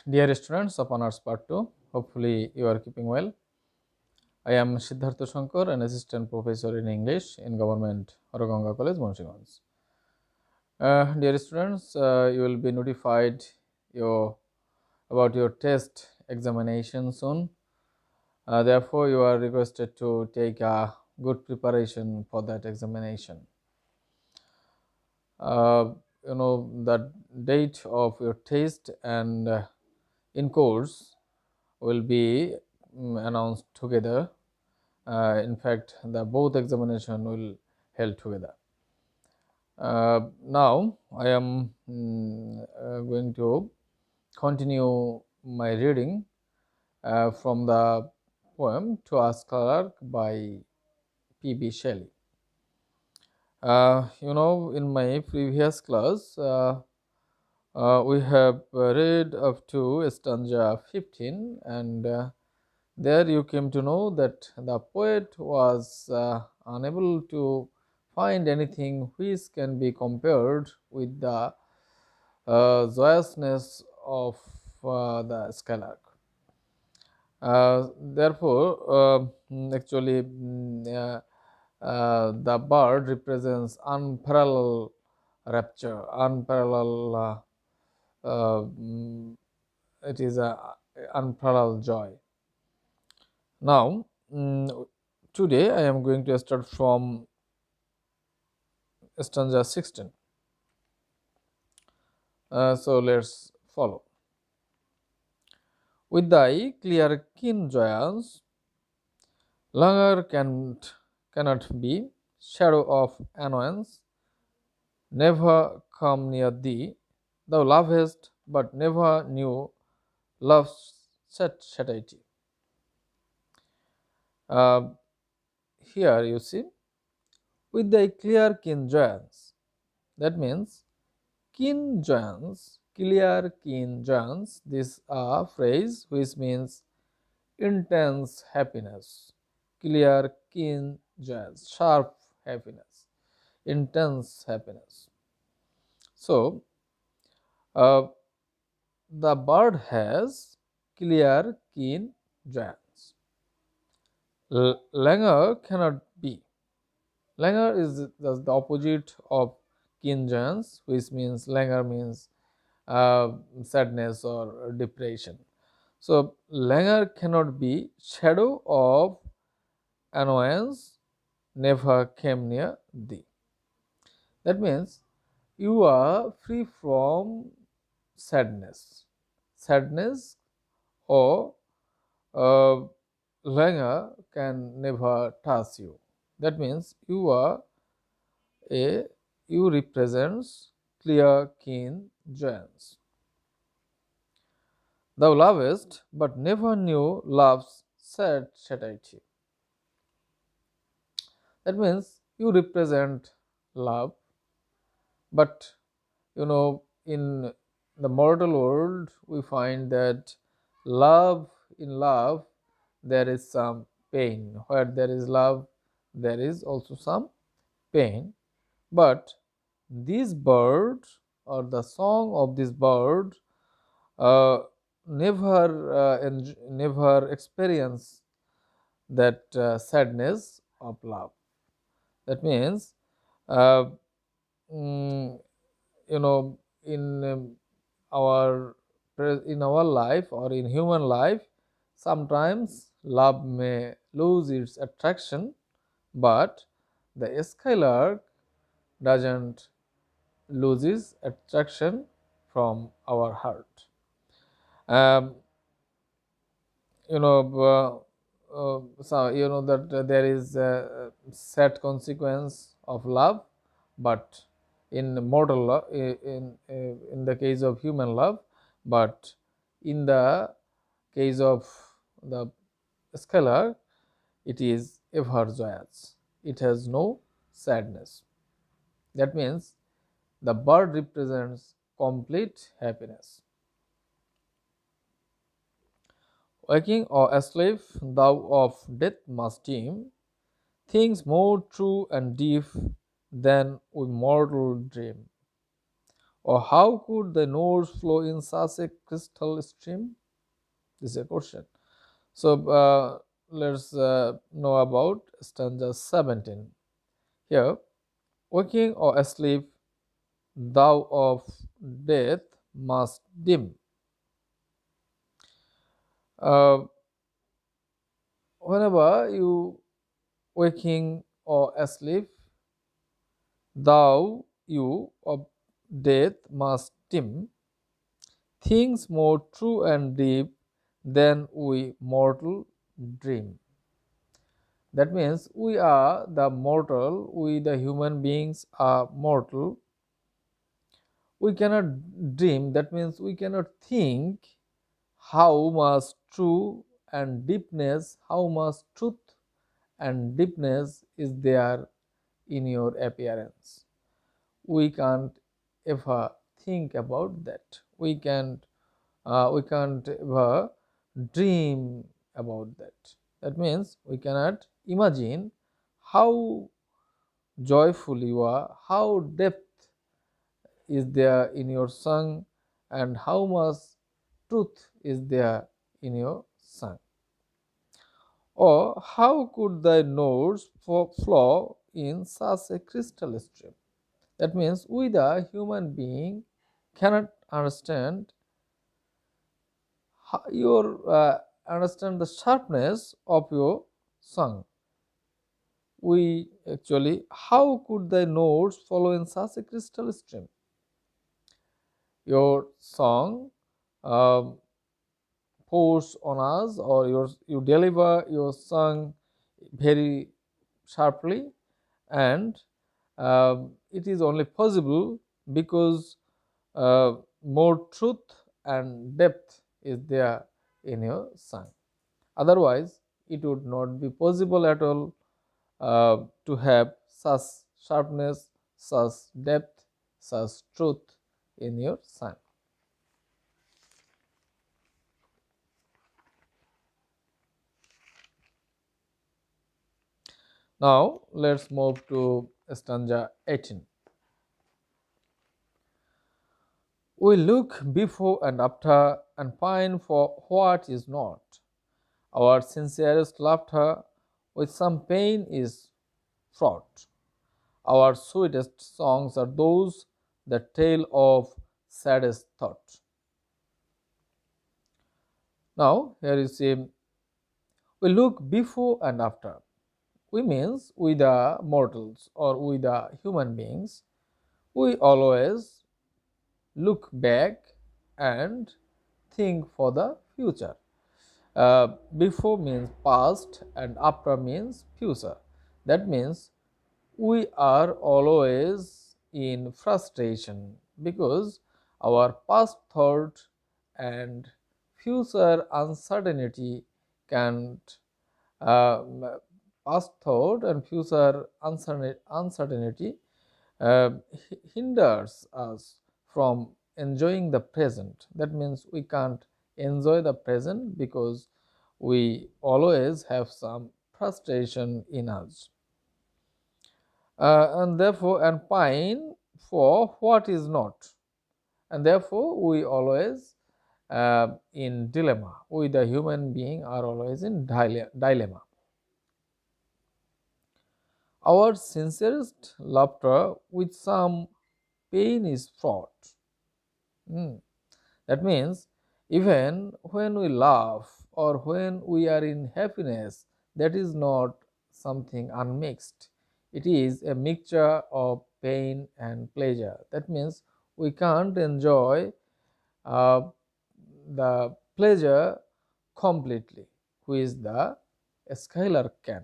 Dear students of Honors Part 2, hopefully you are keeping well. I am Siddhartha Shankar, an assistant professor in English in Government Horoganga College, Munshiganj. Dear students, you will be notified your, about your test examination soon. Therefore, you are requested to take a good preparation for that examination. The date of your test and in course will be announced together. In fact, the both examination will held together. Now I am going to continue my reading from the poem To a Skylark by P.B. Shelley. In my previous class, we have read up to stanza 15, and there you came to know that the poet was unable to find anything which can be compared with the joyousness of the skylark. The bird represents unparalleled rapture, unparalleled. It is a unparalleled joy. Now, today I am going to start from stanza 16. So let's follow. With thy clear keen joyance, longer cannot be, shadow of annoyance, never come near thee. Thou lovest, but never knew love's satiety. Uh, Here you see, with thy clear keen joyance. That means keen joyance, clear keen joyance. This a phrase which means intense happiness, clear keen joyance, sharp happiness, intense happiness. So uh, the bird has clear keen joyance. Languor cannot be. Languor is the opposite of keen joyance, which means languor means sadness or depression. So languor cannot be, shadow of annoyance never came near thee. That means you are free from sadness. Sadness or languor can never touch you. That means you represents clear keen joyance. Thou lovest, but never knew love's sad satiety. That means you represent love, but in the mortal world, we find that in love, there is some pain. Where there is love, there is also some pain. But this bird, or the song of this bird, uh, never experience that sadness of love. That means, uh, mm, you know, in our in our life or in human life, sometimes love may lose its attraction, but the skylark doesn't loses attraction from our heart. Um, so that there is a sad consequence of love, but in mortal love, in the case of human love, but in the case of the scalar, it is ever joyous, it has no sadness. That means the bird represents complete happiness. Waking or asleep, thou of death must deem things more true and deep than we mortal dream. Or how could the notes flow in such a crystal stream? This is a question. So let's know about stanza 17. Here, waking or asleep, thou of death must dim. Uh, Whenever you waking or asleep, thou you of death must dim things more true and deep than we mortal dream. That means we are the mortal, we the human beings are mortal. We cannot dream, that means we cannot think how much true and deepness, how much truth and deepness is there in your appearance. We can't ever think about that. We can't ever dream about that. That means we cannot imagine how joyful you are, how depth is there in your song, and how much truth is there in your song. Or how could thy notes flow in such a crystal stream? That means we, the human being, cannot understand your understand the sharpness of your song. We actually, how could the notes follow in such a crystal stream? Your song um, pours on us, or you deliver your song very sharply, and it is only possible because more truth and depth is there in your song. Otherwise, it would not be possible at all to have such sharpness, such depth, such truth in your song. Now, let's move to stanza 18. We look before and after and pine for what is not. Our sincerest laughter with some pain is fraught. Our sweetest songs are those that tell of saddest thought. Now, here you see, we look before and after. We means we the mortals, or we the human beings, we always look back and think for the future. Before means past and after means future. That means we are always in frustration because our past thought and future uncertainty can't past thought and future uncertainty hinders us from enjoying the present. That means we can't enjoy the present because we always have some frustration in us, and therefore and pine for what is not, and therefore we always in dilemma. We the human being are always in dilemma. Our sincerest laughter with some pain is fraught. Hmm. That means even when we laugh or when we are in happiness, that is not something unmixed. It is a mixture of pain and pleasure. That means we can't enjoy uh, the pleasure completely, which the Skylark can.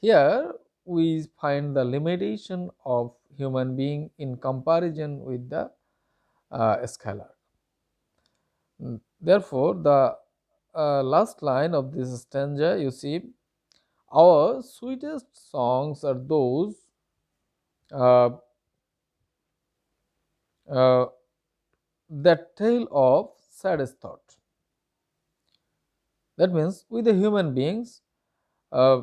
Here we find the limitation of human being in comparison with the Skylark. Therefore, the last line of this stanza, you see, our sweetest songs are those uh, uh, that tell of saddest thought. That means, with the human beings, uh,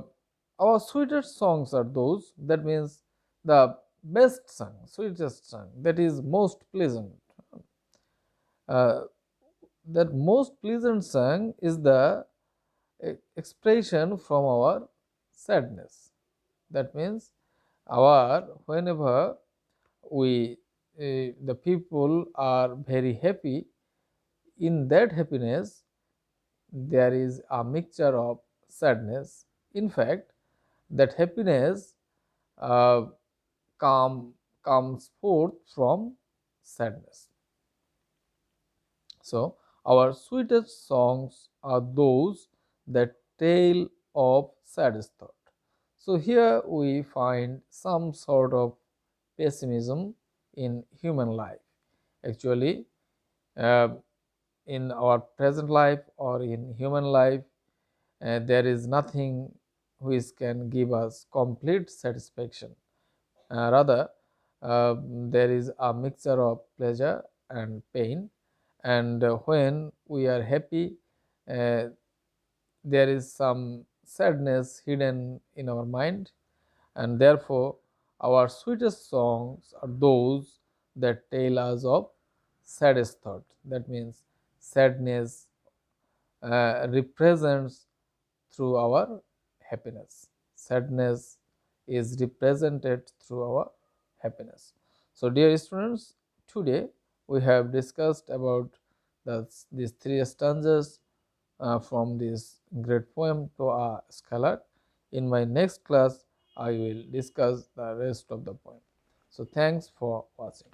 our sweetest songs are those. That means the best song, sweetest song, that is most pleasant. Uh, that most pleasant song is the expression from our sadness. That means our whenever we the people are very happy, in that happiness there is a mixture of sadness. In fact, that happiness uh, come comes forth from sadness. So our sweetest songs are those that tell of saddest thought. So here we find some sort of pessimism in human life. Actually, uh, in our present life or in human life, there is nothing which can give us complete satisfaction. Rather, there is a mixture of pleasure and pain, and when we are happy, uh, there is some sadness hidden in our mind, and therefore our sweetest songs are those that tell us of saddest thought. That means sadness represents through our happiness. Sadness is represented through our happiness. So, dear students, today we have discussed about these three stanzas from this great poem to a Skylark. In my next class, I will discuss the rest of the poem. So, thanks for watching.